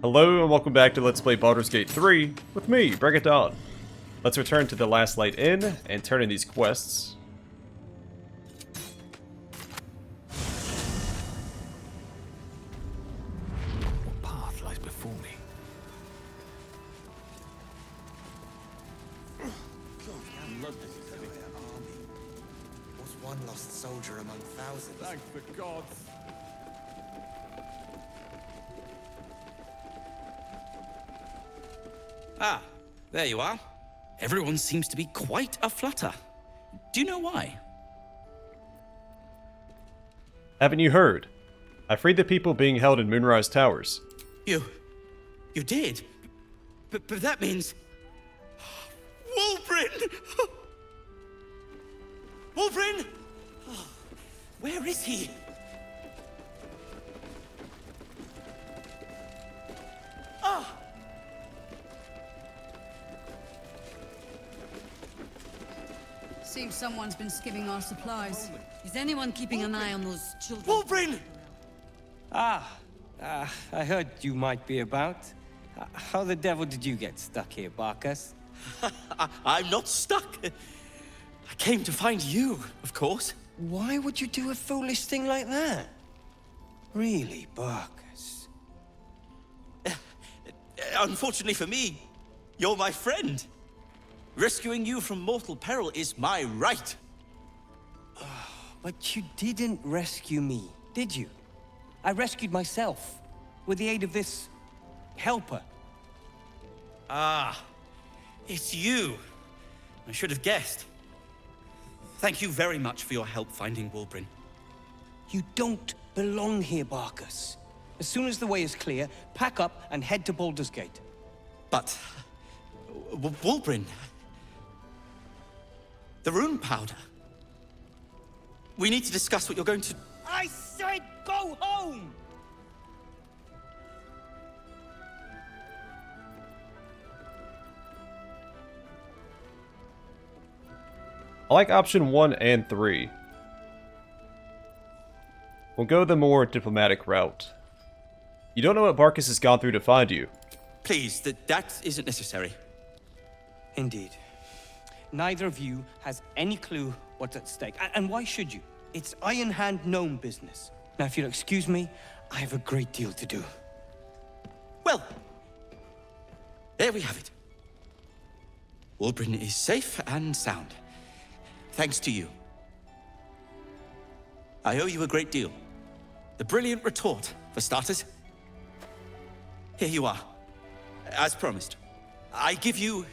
Hello and welcome back to Let's Play Baldur's Gate 3 with me, Bring It On. Let's return to the Last Light Inn and turn in these quests. What path lies before me? Was one lost soldier among thousands? Thank the gods. Ah, there you are. Everyone seems to be quite aflutter. Do you know why? Haven't you heard? I freed the people being held in Moonrise Towers. You did? But that means... Wolbren! Wolbren! Where is he? Ah! Seems someone's been skimming our supplies. Is anyone keeping an eye on those children? Wolbren! I heard you might be about. How the devil did you get stuck here, Barcus? I'm not stuck. I came to find you, of course. Why would you do a foolish thing like that? Really, Barcus? Unfortunately for me, you're my friend. Rescuing you from mortal peril is my right. But you didn't rescue me, did you? I rescued myself, with the aid of this... helper. Ah, it's you. I should have guessed. Thank you very much for your help finding Wolbren. You don't belong here, Barcus. As soon as the way is clear, pack up and head to Baldur's Gate. But... Wolbren... The rune powder. We need to discuss what you're going to... I said go home! I like option 1 and 3. We'll go the more diplomatic route. You don't know what Barcus has gone through to find you. Please, that isn't necessary. Indeed. Neither of you has any clue what's at stake. And why should you? It's ironhand gnome business. Now, if you'll excuse me, I have a great deal to do. Well, there we have it. Wolbren is safe and sound. Thanks to you. I owe you a great deal. The brilliant retort, for starters. Here you are. As promised. I give you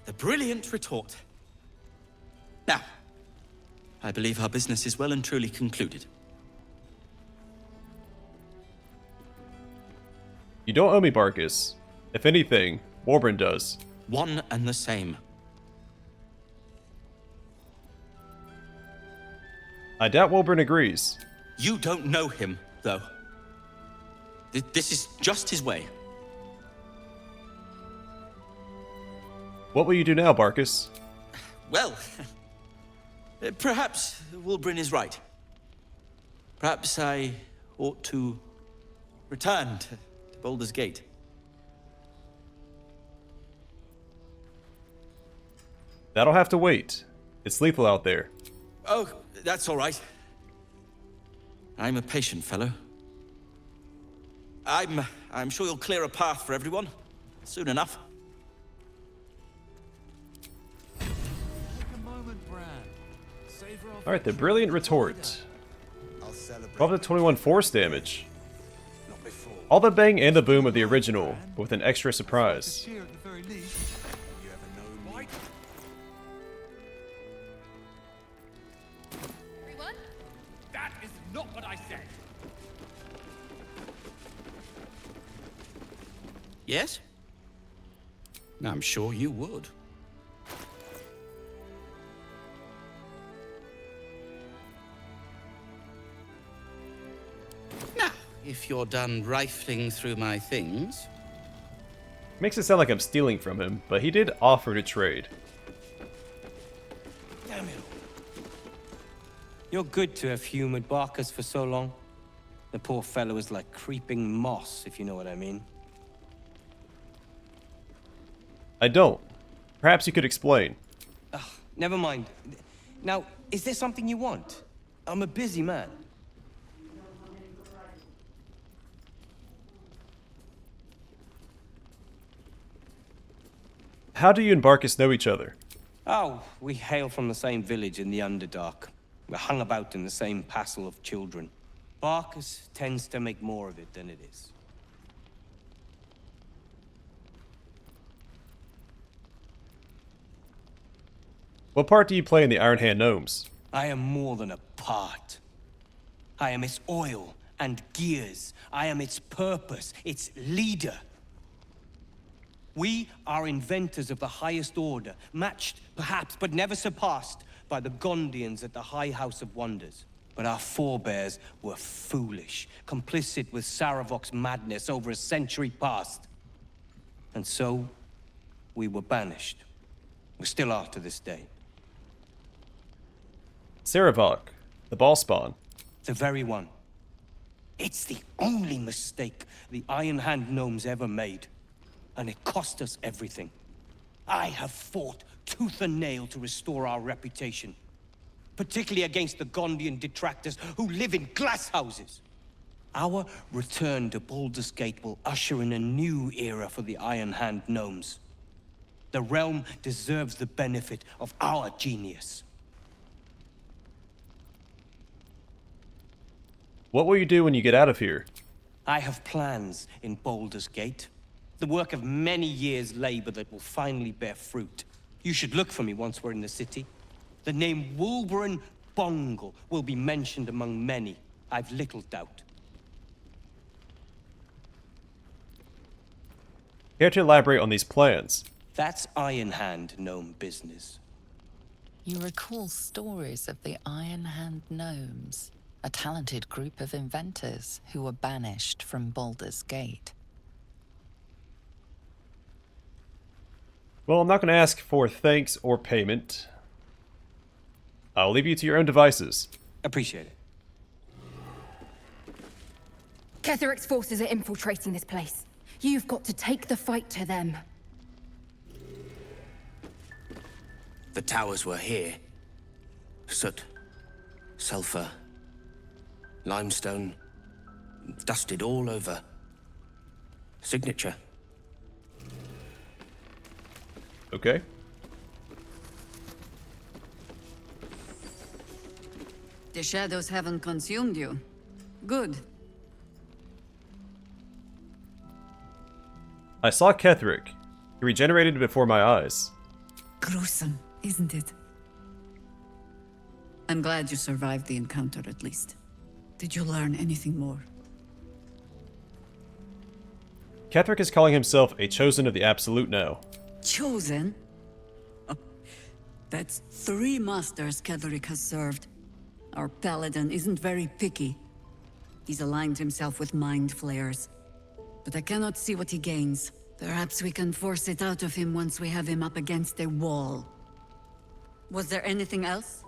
the brilliant retort. Now, I believe our business is well and truly concluded. You don't owe me, Barcus. If anything, Wolbren does. One and the same. I doubt Wolbren agrees. You don't know him, though. This is just his way. What will you do now, Barcus? Well, perhaps Wolbren is right. Perhaps I ought to return to Baldur's Gate. That'll have to wait. It's lethal out there. Oh, that's all right. I'm a patient fellow. I'm sure you'll clear a path for everyone soon enough. Take a moment, Bran. Savor our Alright, the brilliant retort. I'll celebrate. 12 to 21 force damage. Not before. All the bang and the boom of the original, but with an extra surprise. cheer at the very least. You ever know me? Everyone? That is not what I said. Yes? I'm sure you would. Now, if you're done rifling through my things... Makes it sound like I'm stealing from him, but he did offer to trade. Damn it. You're good to have humored Barcus for so long. The poor fellow is like creeping moss, if you know what I mean. I don't. Perhaps you could explain. Never mind. Now, is there something you want? I'm a busy man. How do you and Barcus know each other? Oh, we hail from the same village in the Underdark. We're hung about in the same passel of children. Barcus tends to make more of it than it is. What part do you play in the Ironhand gnomes? I am more than a part. I am its oil and gears. I am its purpose, its leader. We are inventors of the highest order, matched, perhaps, but never surpassed by the Gondians at the High House of Wonders. But our forebears were foolish, complicit with Saravok's madness over a century past. And so, we were banished. We still are to this day. Saravok, the ball spawn. The very one. It's the only mistake the Ironhand gnomes ever made. And it cost us everything. I have fought tooth and nail to restore our reputation. Particularly against the Gondian detractors who live in glass houses. Our return to Baldur's Gate will usher in a new era for the Ironhand gnomes. The realm deserves the benefit of our genius. What will you do when you get out of here? I have plans in Baldur's Gate. The work of many years' labor that will finally bear fruit. You should look for me once we're in the city. The name Wolbren Bongle will be mentioned among many, I've little doubt. Care to elaborate on these plans? That's Ironhand gnome business. You recall stories of the Ironhand gnomes, a talented group of inventors who were banished from Baldur's Gate. Well, I'm not going to ask for thanks or payment. I'll leave you to your own devices. Appreciate it. Ketheric's forces are infiltrating this place. You've got to take the fight to them. The towers were here. Soot, sulfur, limestone, dusted all over. Signature. Okay. The shadows haven't consumed you. Good. I saw Ketheric. He regenerated before my eyes. Gruesome, isn't it? I'm glad you survived the encounter, at least. Did you learn anything more? Ketheric is calling himself a chosen of the Absolute now. Chosen? Oh, that's 3 masters Ketheric has served. Our paladin isn't very picky. He's aligned himself with mind flayers. But I cannot see what he gains. Perhaps we can force it out of him once we have him up against a wall. Was there anything else?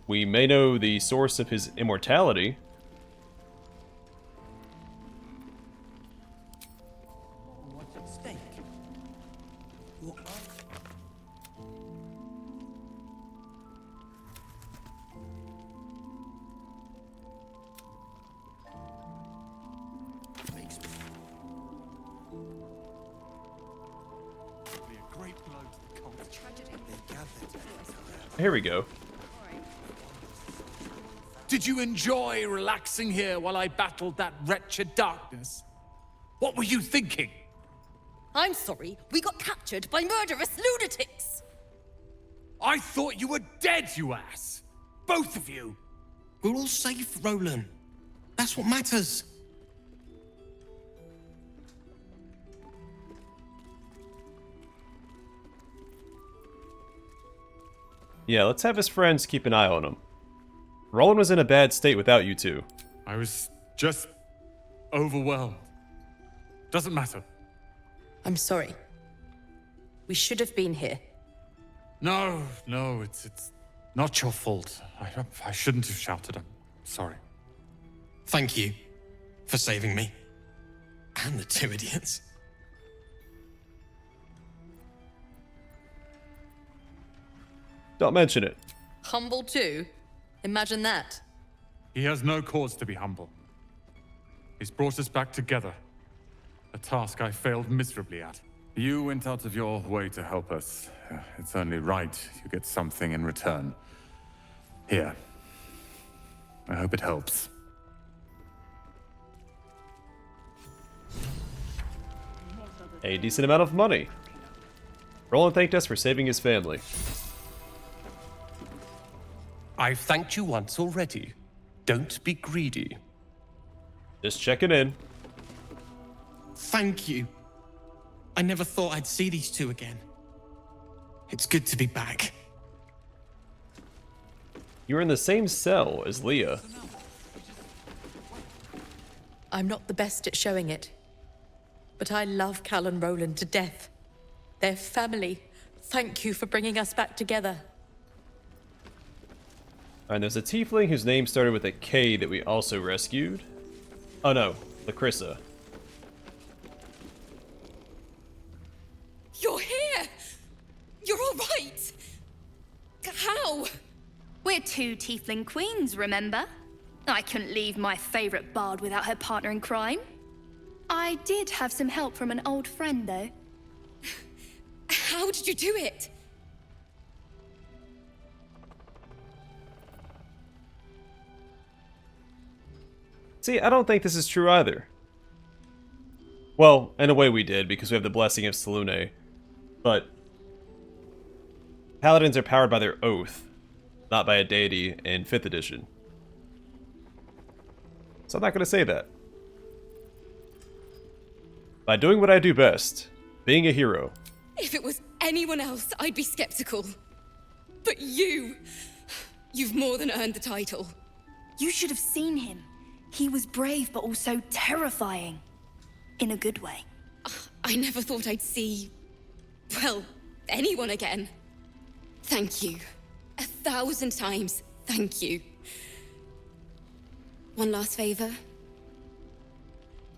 We may know the source of his immortality. What's at stake? Be a great blow to the cult. They gathered. Here we go. Did you enjoy relaxing here while I battled that wretched darkness? What were you thinking? I'm sorry, we got captured by murderous lunatics! I thought you were dead, you ass! Both of you! We're all safe, Roland. That's what matters. Yeah, let's have his friends keep an eye on him. Roland was in a bad state without you two. I was just overwhelmed. Doesn't matter. I'm sorry. We should have been here. No, it's not your fault. I shouldn't have shouted. I'm sorry. Thank you for saving me. Damn the Timidians. Don't mention it. Humble too? Imagine that. He has no cause to be humble. He's brought us back together. A task I failed miserably at. You went out of your way to help us. It's only right you get something in return. Here. I hope it helps. A decent amount of money. Roland thanked us for saving his family. I've thanked you once already. Don't be greedy. Just checking in. Thank you. I never thought I'd see these two again. It's good to be back. You were in the same cell as Leah. I'm not the best at showing it, but I love Cal and Roland to death. They're family. Thank you for bringing us back together. And there's a tiefling whose name started with a K that we also rescued. Oh no, Lacrissa. You're here! You're all right! How? We're two tiefling queens, remember? I couldn't leave my favorite bard without her partner in crime. I did have some help from an old friend, though. How did you do it? See, I don't think this is true either. Well, in a way we did, because we have the blessing of Selûne. But paladins are powered by their oath, not by a deity in 5th edition. So I'm not going to say that. By doing what I do best, being a hero. If it was anyone else, I'd be skeptical. But you've more than earned the title. You should have seen him. He was brave, but also terrifying. In a good way. I never thought I'd see, well, anyone again. Thank you. 1,000 times, thank you. One last favor.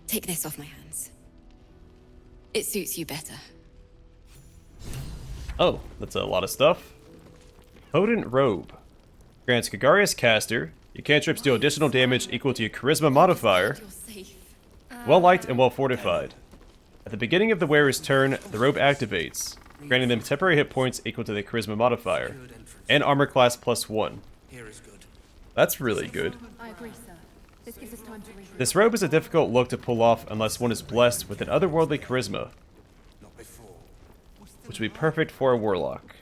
Take this off my hands. It suits you better. Oh, that's a lot of stuff. Potent Robe. Grants Kagarius caster. Your cantrips do additional damage equal to your charisma modifier. You're safe. Well liked and well fortified. At the beginning of the wearer's turn, the robe activates, granting them temporary hit points equal to the charisma modifier, and armor class +1. That's really good. I agree, sir. This gives us time to read. This robe is a difficult look to pull off unless one is blessed with an otherworldly charisma, which would be perfect for a warlock.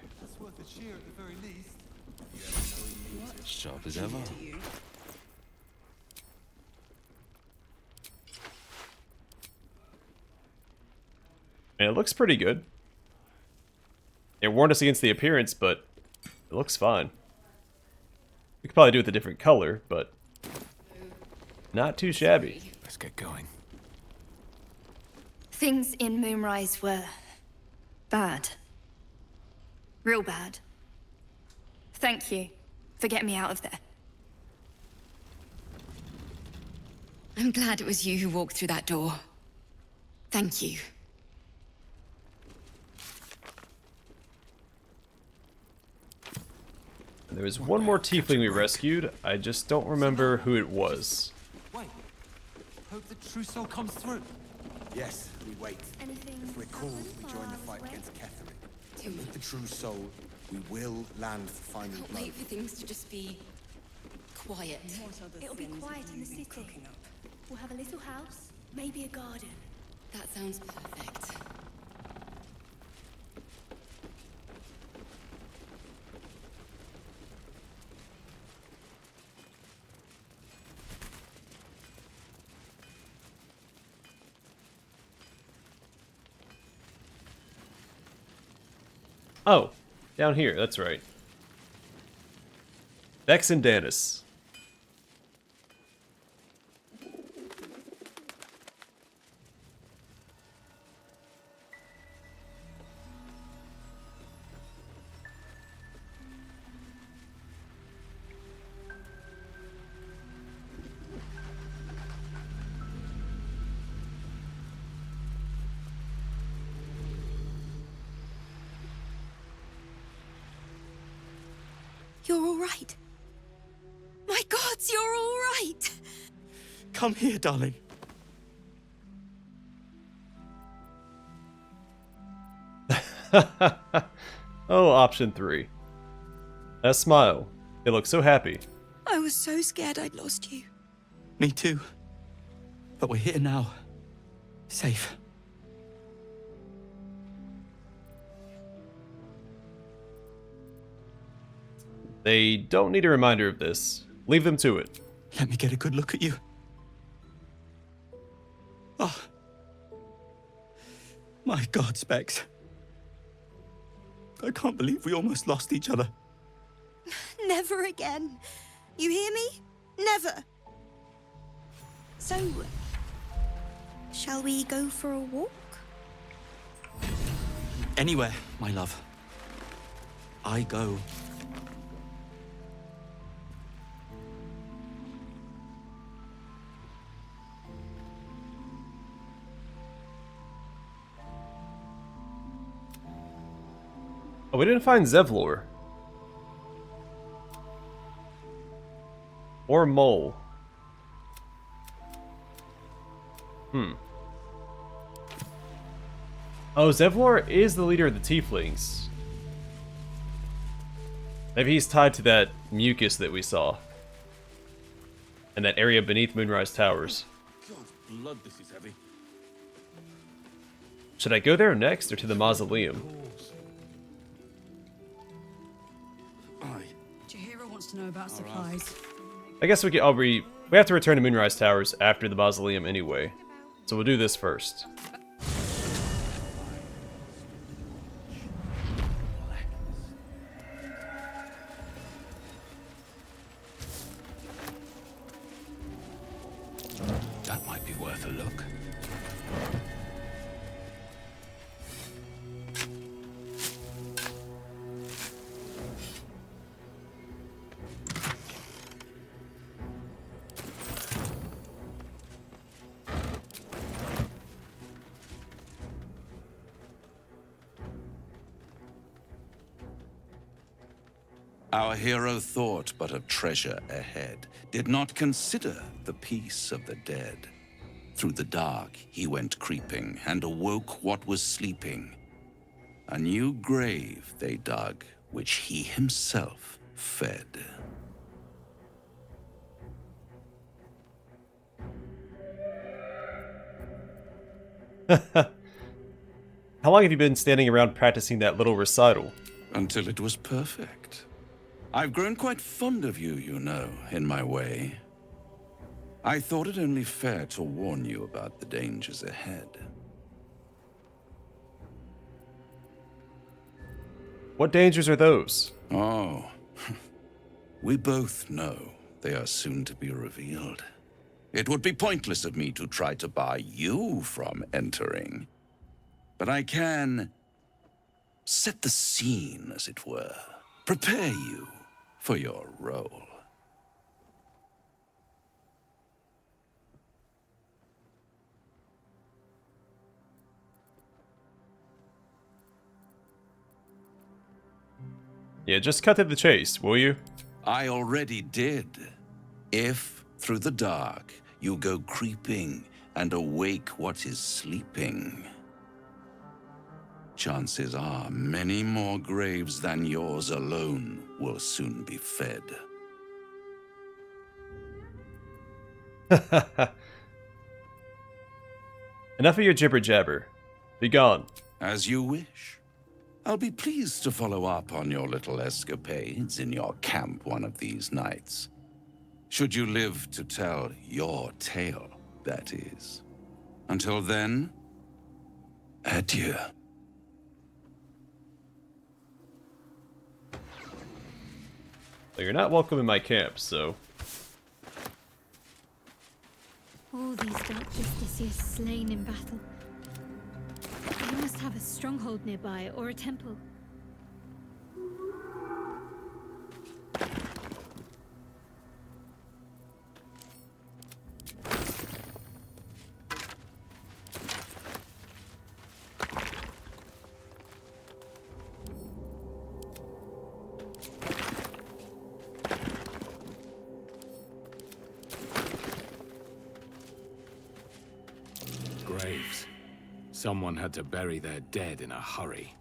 Sharp as ever. And it looks pretty good. It warned us against the appearance, but it looks fine. We could probably do it with a different color, but not too shabby. Let's get going. Things in Moonrise were bad. Real bad. Thank you for getting me out of there. I'm glad it was you who walked through that door. Thank you. There was one more tiefling we rescued. I just don't remember who it was. Wait. Hope the trousseau comes through. Yes, we wait. If we're called, we join the fight against Ketheric. With the true soul, we will land the final Can't blow. wait for things to just be quiet. It'll be quiet in the city. We'll have a little house, maybe a garden. That sounds perfect. Oh, down here, that's right. Vex and Danis. You're all right. My gods, you're all right. Come here, darling. Oh, option 3. That smile. They look so happy. I was so scared I'd lost you. Me too. But we're here now. Safe. They don't need a reminder of this. Leave them to it. Let me get a good look at you. Oh. My God, Specs. I can't believe we almost lost each other. Never again. You hear me? Never. So, shall we go for a walk? Anywhere, my love. I go. Oh, we didn't find Zevlor. Or Mole. Oh, Zevlor is the leader of the Tieflings. Maybe he's tied to that mucus that we saw. And that area beneath Moonrise Towers. God's blood, this is heavy. Should I go there next or to the mausoleum? Jahira wants to know about supplies. I guess we have to return to Moonrise Towers after the mausoleum anyway. So we'll do this first. That might be worth a look. Our hero thought but of treasure ahead, did not consider the peace of the dead. Through the dark he went creeping, and awoke what was sleeping. A new grave they dug, which he himself fed. How long have you been standing around practicing that little recital? Until it was perfect. I've grown quite fond of you, you know, in my way. I thought it only fair to warn you about the dangers ahead. What dangers are those? Oh, we both know they are soon to be revealed. It would be pointless of me to try to bar you from entering. But I can set the scene, as it were. Prepare you for your role. Yeah, just cut to the chase, will you? I already did. If, through the dark, you go creeping and awake what is sleeping, chances are many more graves than yours alone will soon be fed. Enough of your jibber-jabber. Be gone. As you wish. I'll be pleased to follow up on your little escapades in your camp one of these nights. Should you live to tell your tale, that is. Until then, adieu. Well, you're not welcome in my camp, so... All these dark justiciars slain in battle. They must have a stronghold nearby, or a temple. Someone had to bury their dead in a hurry.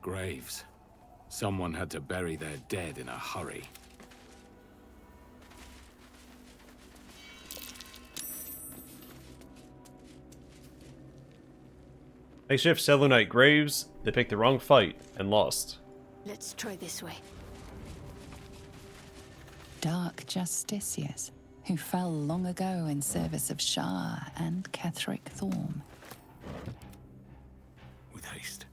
Graves. Someone had to bury their dead in a hurry. Makeshift Selûnite graves. They picked the wrong fight and lost. Let's try this way. Dark justiciars who fell long ago in service of Shar and Ketheric Thorm. With haste.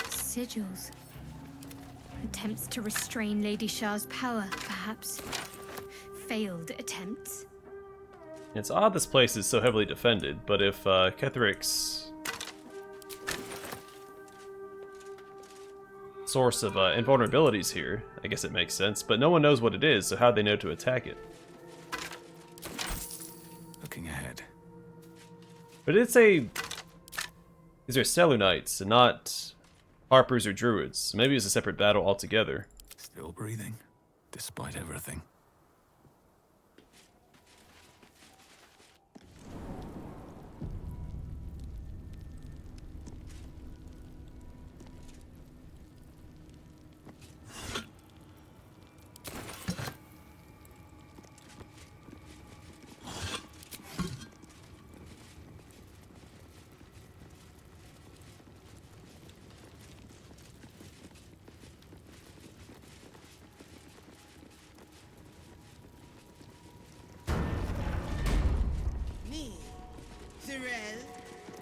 Sigils. Attempts to restrain Lady Shar's power, perhaps. Failed attempts. It's odd this place is so heavily defended, but if Ketheric's source of invulnerabilities here, I guess it makes sense, but no one knows what it is, so how do they know to attack it? Looking ahead. But it's a... These are Selûnites, and not Harpers or Druids. So maybe it's a separate battle altogether. Still breathing, despite everything.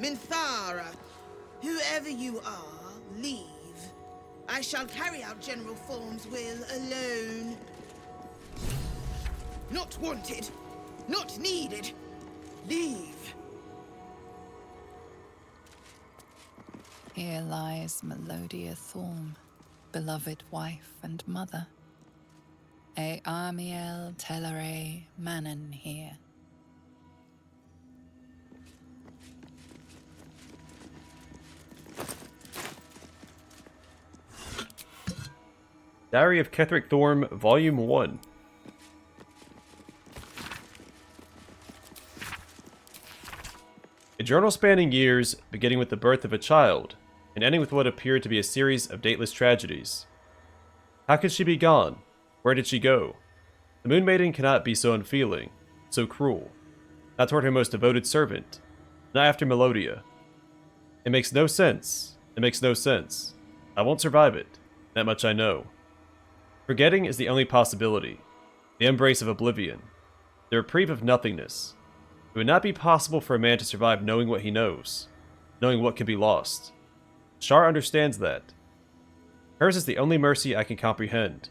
Minthara, whoever you are, leave. I shall carry out General Thorm's will alone. Not wanted. Not needed. Leave. Here lies Melodia Thorm, beloved wife and mother. E Amiel Telere Manon here. Diary of Ketheric Thorm, Volume 1. A journal spanning years, beginning with the birth of a child, and ending with what appeared to be a series of dateless tragedies. How could she be gone? Where did she go? The Moon Maiden cannot be so unfeeling, so cruel. Not toward her most devoted servant, not after Melodia. It makes no sense. It makes no sense. I won't survive it. That much I know. Forgetting is the only possibility. The embrace of oblivion. The reprieve of nothingness. It would not be possible for a man to survive knowing what he knows. Knowing what can be lost. Shar understands that. Hers is the only mercy I can comprehend.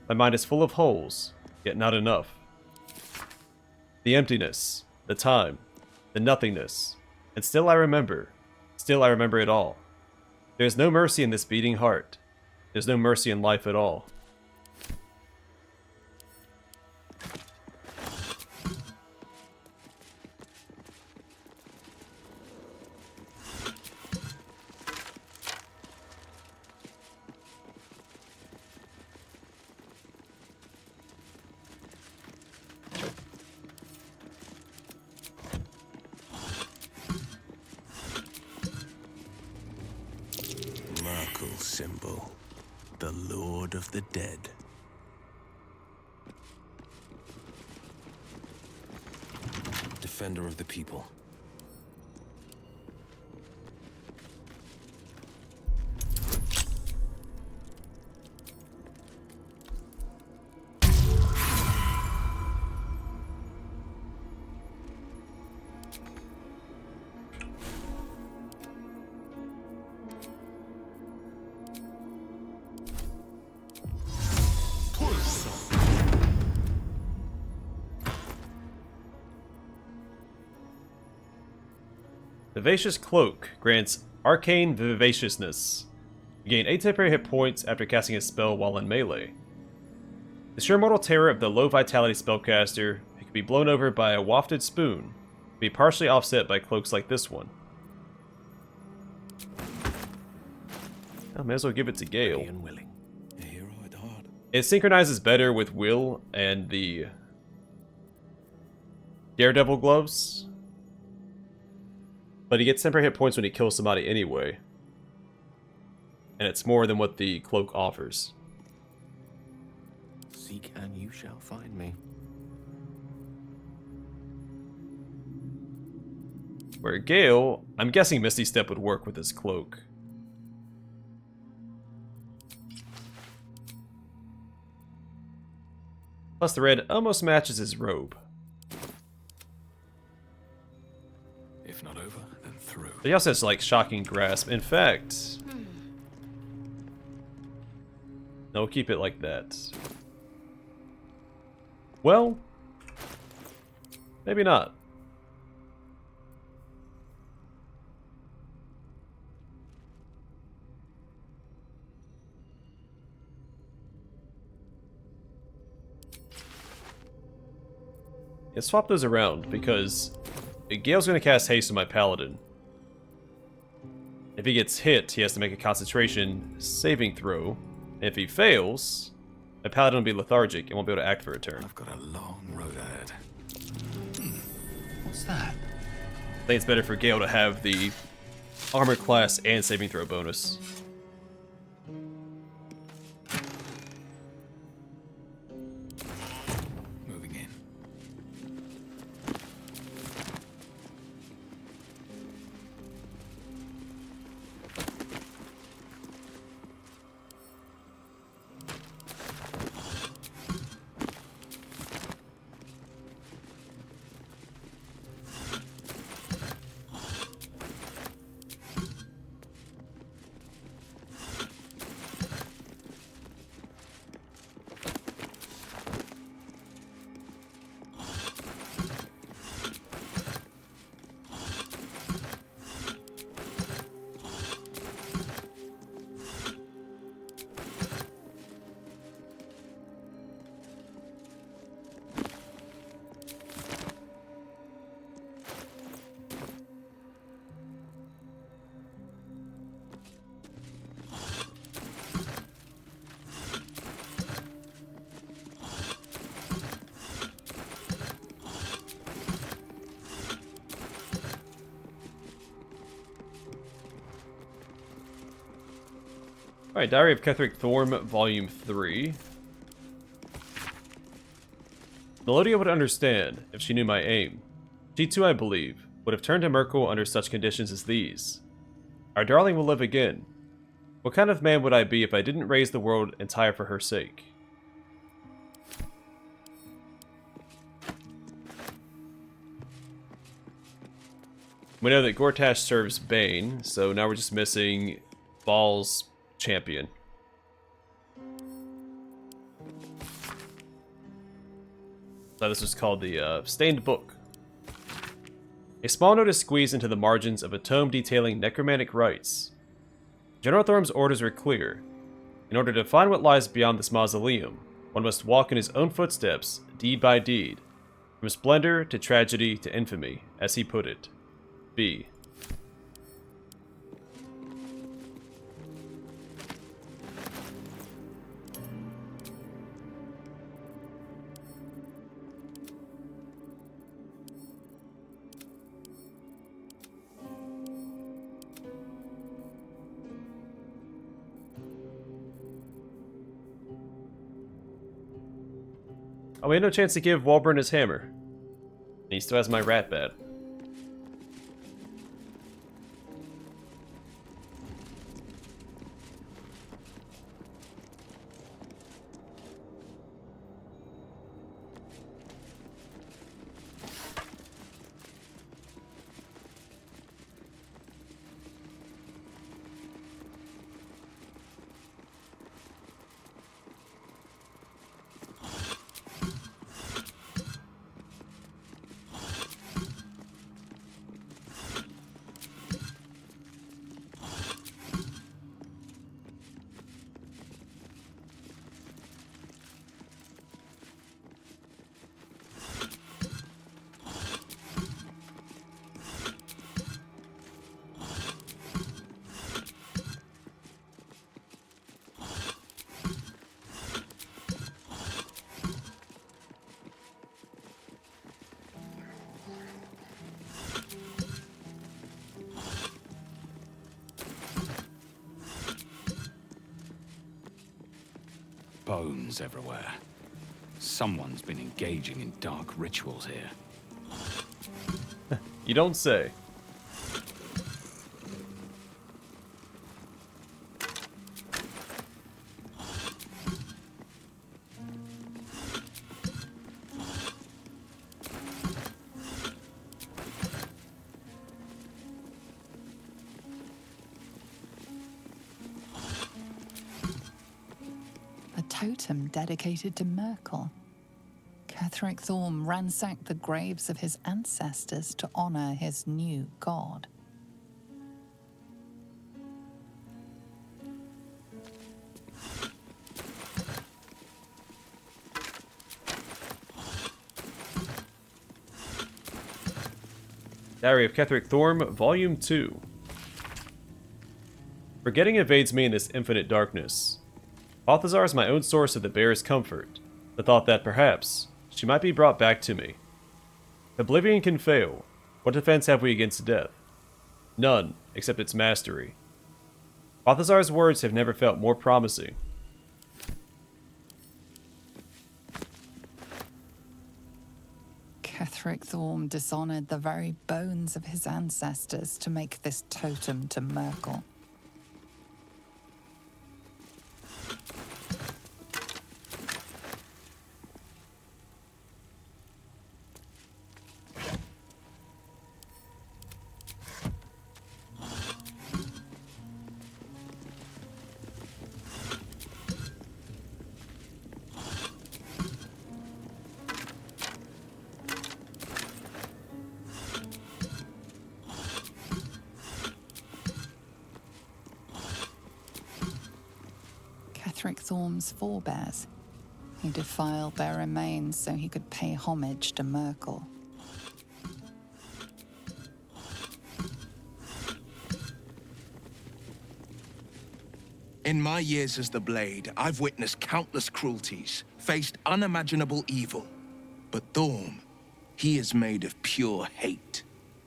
My mind is full of holes, yet not enough. The emptiness. The time. The nothingness. And still I remember. Still I remember it all. There is no mercy in this beating heart. There's no mercy in life at all. Symbol, the Lord of the Dead. Defender of the people. Vivacious Cloak grants Arcane Vivaciousness. You gain 8 temporary hit points after casting a spell while in melee. The sheer mortal terror of the low vitality spellcaster, it can be blown over by a wafted spoon, be partially offset by cloaks like this one. I may as well give it to Gale. It synchronizes better with Will and the Daredevil gloves, but he gets temporary hit points when he kills somebody anyway, and it's more than what the cloak offers. Seek and you shall find me. Where Gale, I'm guessing Misty Step would work with his cloak. Plus the red almost matches his robe. If not over, then through. But he also has like shocking grasp. In fact, no, we'll keep it like that. Well, maybe not. Yeah, swap those around, because Gale's going to cast haste on my paladin. If he gets hit, he has to make a concentration saving throw. And if he fails, my paladin will be lethargic and won't be able to act for a turn. I've got a long road ahead. What's that? I think it's better for Gale to have the armor class and saving throw bonus. Moving in. Alright, Diary of Ketheric Thorm, Volume 3. Melodia would understand if she knew my aim. She too, I believe, would have turned to Merkel under such conditions as these. Our darling will live again. What kind of man would I be if I didn't raise the world entire for her sake? We know that Gortash serves Bane, so now we're just missing Baal's champion. So this was called the Stained Book. A small note is squeezed into the margins of a tome detailing necromantic rites. General Thorm's orders were clear. In order to find what lies beyond this mausoleum, one must walk in his own footsteps, deed by deed, from splendor to tragedy to infamy, as he put it. B. Oh, we had no chance to give Wolbren his hammer. And he still has my rat bat. bones everywhere. Someone's been engaging in dark rituals here. You don't say. A totem dedicated to Merkel. Ketheric Thorm ransacked the graves of his ancestors to honor his new god. Diary of Ketheric Thorm, Volume 2. Forgetting invades me in this infinite darkness. Balthazar is my own source of the barest comfort, the thought that perhaps she might be brought back to me. Oblivion can fail. What defense have we against death? None, except its mastery. Balthazar's words have never felt more promising. Ketheric Thorm dishonored the very bones of his ancestors to make this totem to Merkel. Ketheric Thorm's forebears. He defiled their remains so he could pay homage to Merkel. In my years as the Blade, I've witnessed countless cruelties, faced unimaginable evil. But Thorm, he is made of pure hate.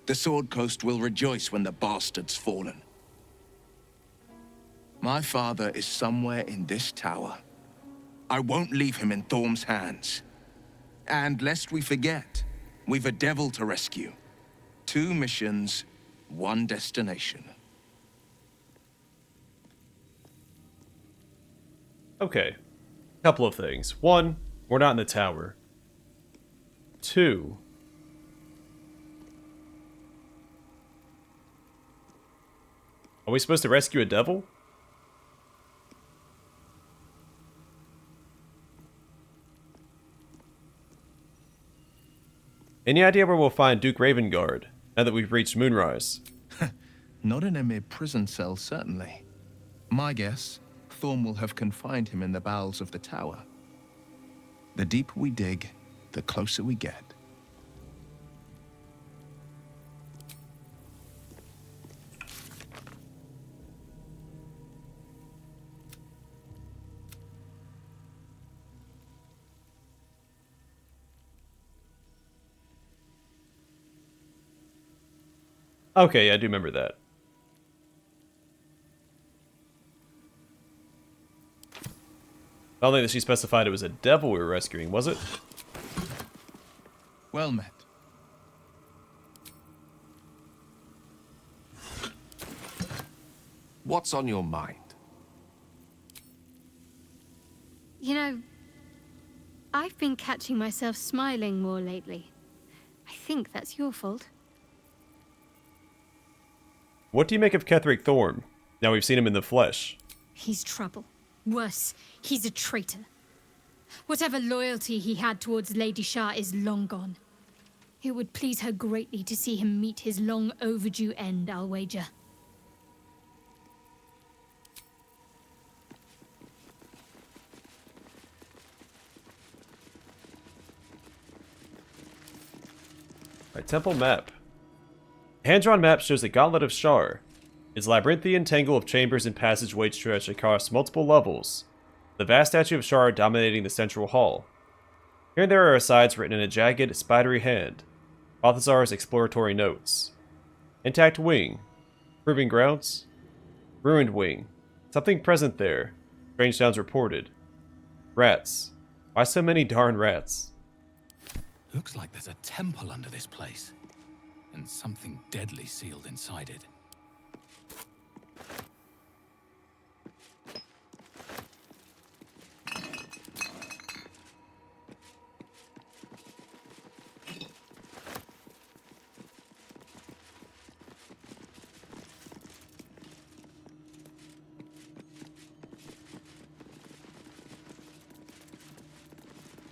The Sword Coast will rejoice when the bastard's fallen. My father is somewhere in this tower. I won't leave him in Thorm's hands. And lest we forget, we've a devil to rescue. 2 missions, 1 destination. Okay. Couple of things. 1, we're not in the tower. 2, are we supposed to rescue a devil? Any idea where we'll find Duke Ravengard, now that we've reached Moonrise? Not in a mere prison cell, certainly. My guess, Thorm will have confined him in the bowels of the tower. The deeper we dig, the closer we get. Okay, I do remember that. I don't think that she specified it was a devil we were rescuing, was it? Well met. What's on your mind? You know, I've been catching myself smiling more lately. I think that's your fault. What do you make of Ketheric Thorm, now we've seen him in the flesh? He's trouble. Worse, he's a traitor. Whatever loyalty he had towards Lady Shar is long gone. It would please her greatly to see him meet his long overdue end, I'll wager. Alright, temple map. A hand-drawn map shows the Gauntlet of Shar. Its labyrinthian tangle of chambers and passageways stretch across multiple levels, the vast statue of Shar dominating the central hall. Here and there are asides written in a jagged, spidery hand. Balthazar's exploratory notes. Intact wing. Proving grounds. Ruined wing. Something present there. Strange sounds reported. Rats. Why so many darn rats? Looks like there's a temple under this place, and something deadly sealed inside it.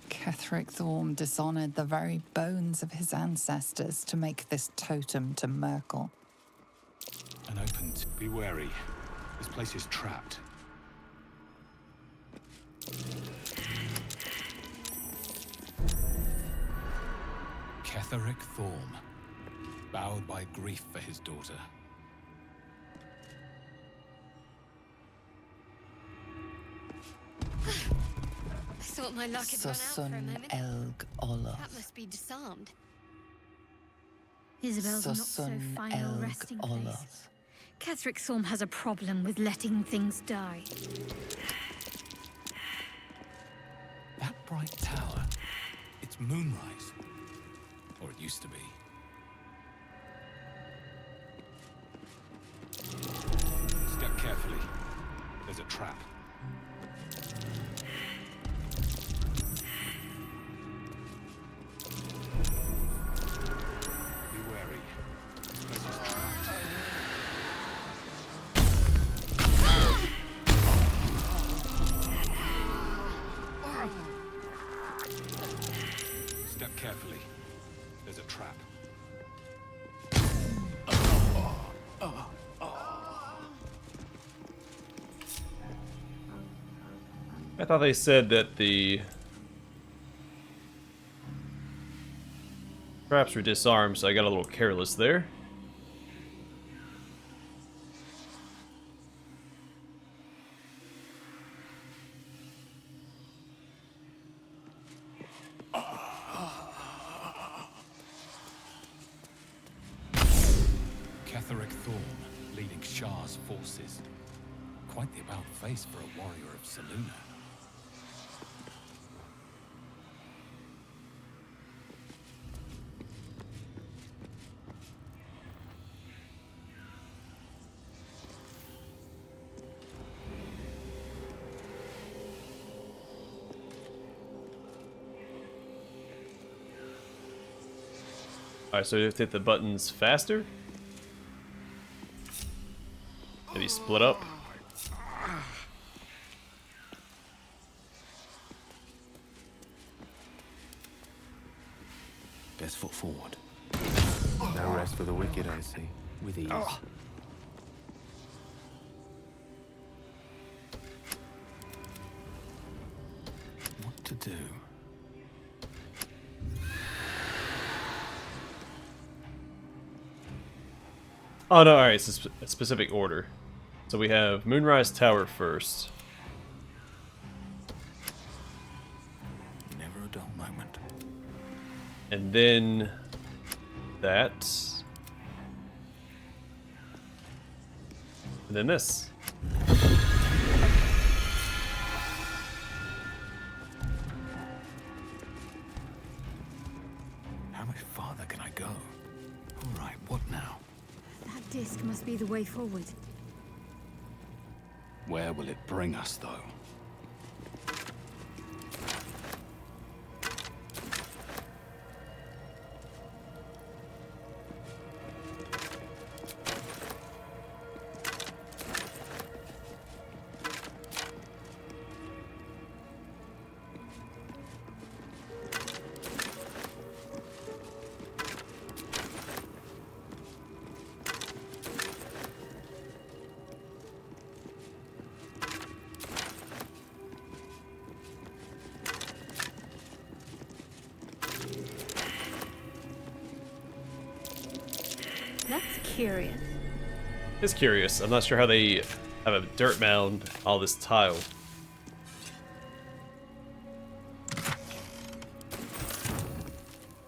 Ketheric Thorm dishonored the very bones of his ancestors to make this totem to Merkel. An opened. Be wary. This place is trapped. Ketheric Thorm, bowed by grief for his daughter. I thought my luck had run out for a Sosun moment. Elg Olof. That must be disarmed. Isabel's not so Sosun final Elg resting place. Olof. Ketheric Thorm has a problem with letting things die. That bright tower, it's Moonrise. Or it used to be. Step carefully. There's a trap. Be wary. This place is trapped. Step carefully. There's a trap. I thought they said that the traps were disarmed, so I got a little careless there. Ketheric Thorm, leading Shar's forces. Quite the about face for a warrior of Selûne. Alright, so you have to hit the buttons faster? Maybe split up? Best foot forward. No rest for the wicked, I see. With ease. What to do? Oh no, alright, it's a specific order. So we have Moonrise Tower first. Never a dull moment. And then that. And then this. How much farther can I go? Alright, what now? That disc must be the way forward. Where will it bring us, though? That's curious. It's curious. I'm not sure how they have a dirt mound, all this tile.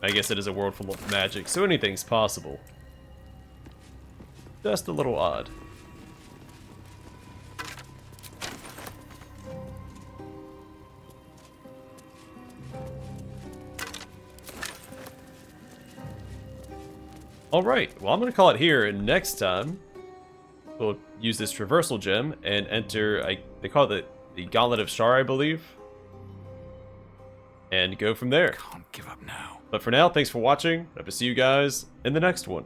I guess it is a world full of magic, so anything's possible. Just a little odd. Alright, well I'm going to call it here, and next time we'll use this traversal gem and enter, they call it the Gauntlet of Shar, I believe. And go from there. Can't give up now. But for now, thanks for watching. Hope to see you guys in the next one.